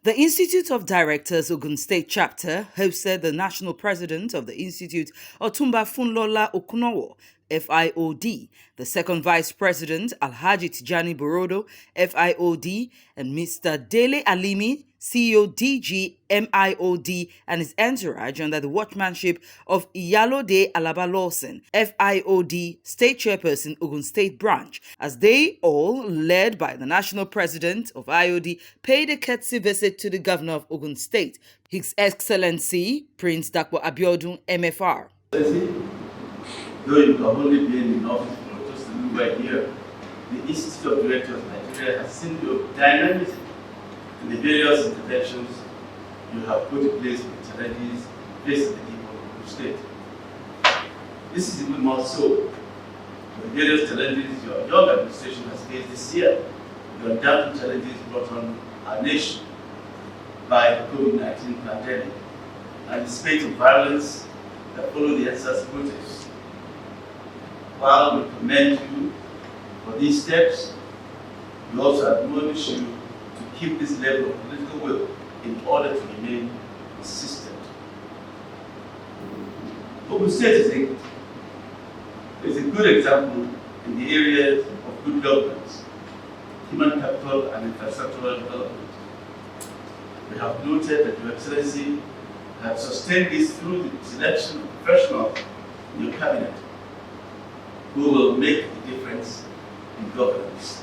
The Institute of Directors Ogun State Chapter hosted the national president of the Institute, Otumba Funlola Okunowo, FIOD, the second vice president, Alhaji Tijani Borodo, FIOD, and Mr. Dele Alimi, CEO DG MIoD, and his entourage under the watchmanship of Iyalode Alaba Lawson, FIOD State Chairperson Ogun State Branch, as they all, led by the national president of IOD, paid a courtesy visit to the governor of Ogun State, His Excellency Prince Dapo Abiodun MFR. Though you have only been in office for just a little while here, the Institute of Directors of Nigeria has seen your dynamism in the various interventions you have put in place with challenges facing the people of the state. This is even more so for the various challenges your young administration has faced this year, the undoubted challenges brought on our nation by the COVID-19 pandemic and the spate of violence that followed the NSAS protests. While we commend you for these steps, we also admonish you to keep this level of political will in order to remain consistent. Ogun State is a good example in the areas of good governance, human capital, and infrastructural development. We have noted that Your Excellency has sustained this through the selection of professionals in your cabinet who will make the difference in governance.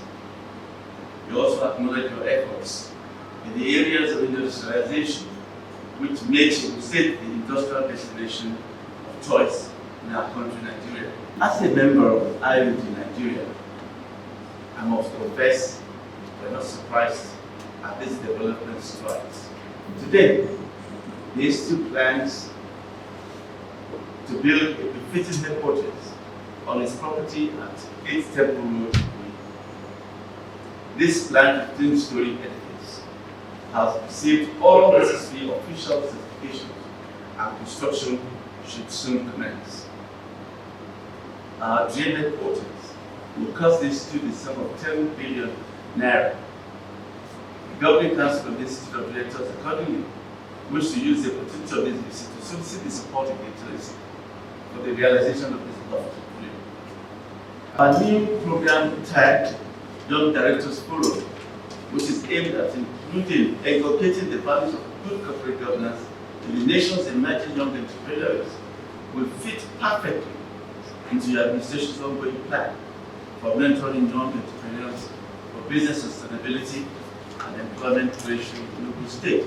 We also acknowledge your efforts in the areas of industrialization, which makes Ogun State the industrial destination of choice in our country, Nigeria. As a member of IOD Nigeria, I must confess we're not surprised at this development strides. Today, the Institute plans to build a befitting headquarters on its property at 8 Temple Road. This planned 15-story edifice has received all necessary official certifications and construction should soon commence. Our dream headquarters will cost the Institute the sum of 10 billion naira. The Governing Council of the Institute of Directors accordingly wish to use the opportunity of this visit to solicit the support of the Excellency for the realization of this lofty dream. Our new program tagged Young Directors Forum, which is aimed at inculcating the values of good corporate governance in the nation's emerging young entrepreneurs, will fit perfectly into your administration's ongoing plan for mentoring young entrepreneurs for business sustainability and employment creation in Ogun State.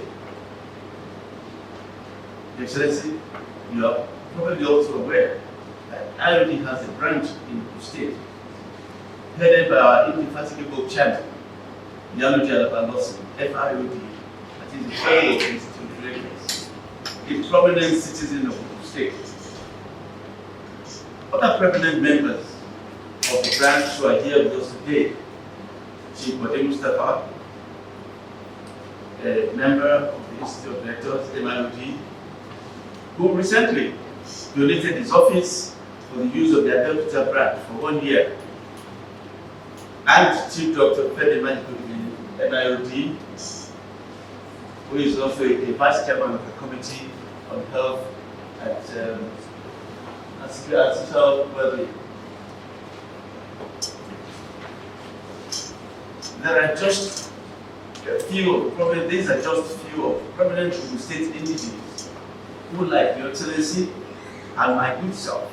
Your Excellency, you are probably also aware that IOD has a branch in Ogun State, headed by our indefatigable chairman, Iyalode Alaba Lawson, FIOD, that is the fellow of the Institute of Directors, a prominent citizen of Ogun State. Other prominent members of the branch who are here with us today, Chief Bode Mustafa, a member of the Institute of Directors, MIoD, who recently donated his office for the use of the Abeokuta branch for 1 year, and Chief Dr. Fede MIoD, who is also a vice chairman of the Committee on Health and Social Well-being. There are just a few, probably these are just a few of prominent Ogun State individuals who, like Your Excellency and my good self,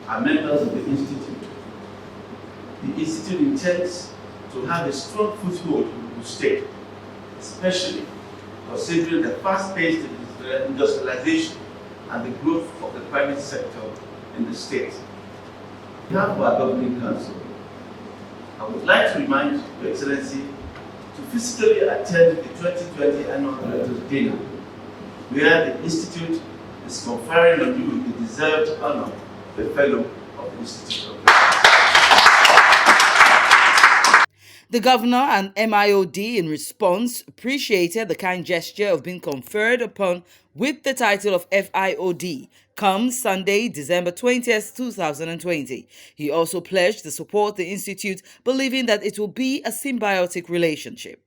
are members of the Institute. The Institute intends to have a strong foothold in Ogun State, especially considering the fast-paced industrialization and the growth of the private sector in the state. On behalf of our Governing Council, I would like to remind Your Excellency to physically attend the 2020 Annual Directors Dinner, where the Institute is conferring on you the deserved honor of a Fellow of the Institute of Directors. The governor and MIoD, in response, appreciated the kind gesture of being conferred upon with the title of FIOD come Sunday, December 20th, 2020. He also pledged to support the Institute, believing that it will be a symbiotic relationship.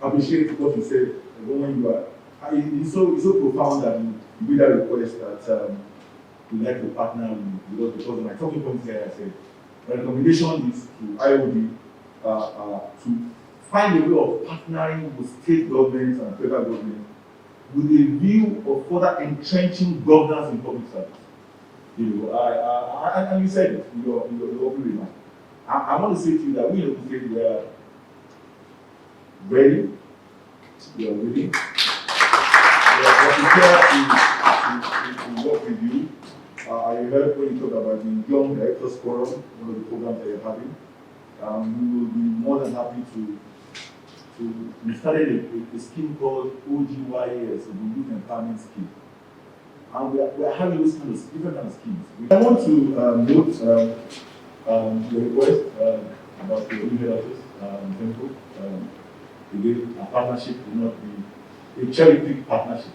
I appreciate what you said when you are, it's so profound that you made that request that we like to partner with us, because my talking point here, I said, my recommendation is to IOD to find a way of partnering with state governments and federal government with a view of further entrenching governance in public service. And you said it in your opening remark. I want to say to you that we in Ogun State, we are ready, we are willing, we are prepared to work with you. I heard when you talk about the Young Directors Forum, one of the programs that you're having. We will be more than happy to we started a scheme called OGYS, the Youth Empowerment Scheme. And we are having those kind of different kind of schemes. I want to note the request about the new head office, Tempo. Again, a partnership will not be a cherry pick partnership.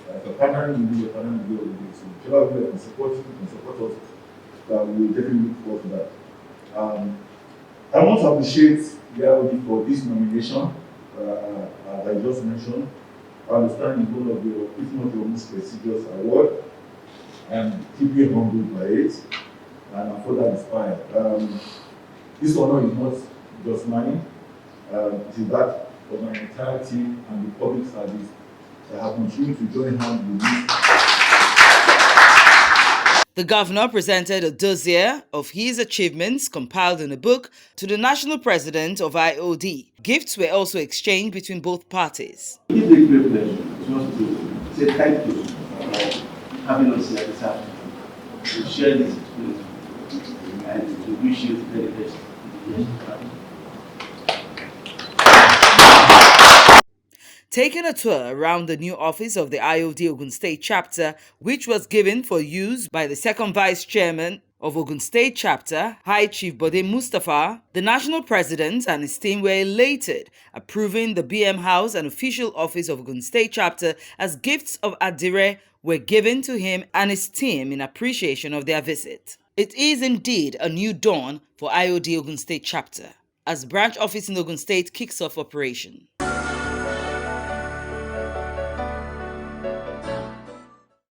If a partnering will be a partnering will be a. So whichever way can support you, can support us, we will definitely look forward to that. I want to appreciate the IOD for this nomination that I just mentioned. I understand it's one of your, if not your most prestigious award, and deeply humbled by it, and I'm further inspired. This honor is not just mine, it is that of my entire team and the public service that have continued to join hands with me. The governor presented a dossier of his achievements compiled in a book to the national president of IOD. Gifts were also exchanged between both parties. It is a great pleasure just to say thank you for having us here this afternoon to share this experience and to wish you the very best in the years to come. Taking a tour around the new office of the IOD Ogun State Chapter, which was given for use by the second Vice Chairman of Ogun State Chapter, High Chief Bode Mustafa, the national president and his team were elated, approving the BM House and official office of Ogun State Chapter as gifts of adire were given to him and his team in appreciation of their visit. It is indeed a new dawn for IOD Ogun State Chapter, as branch office in Ogun State kicks off operation.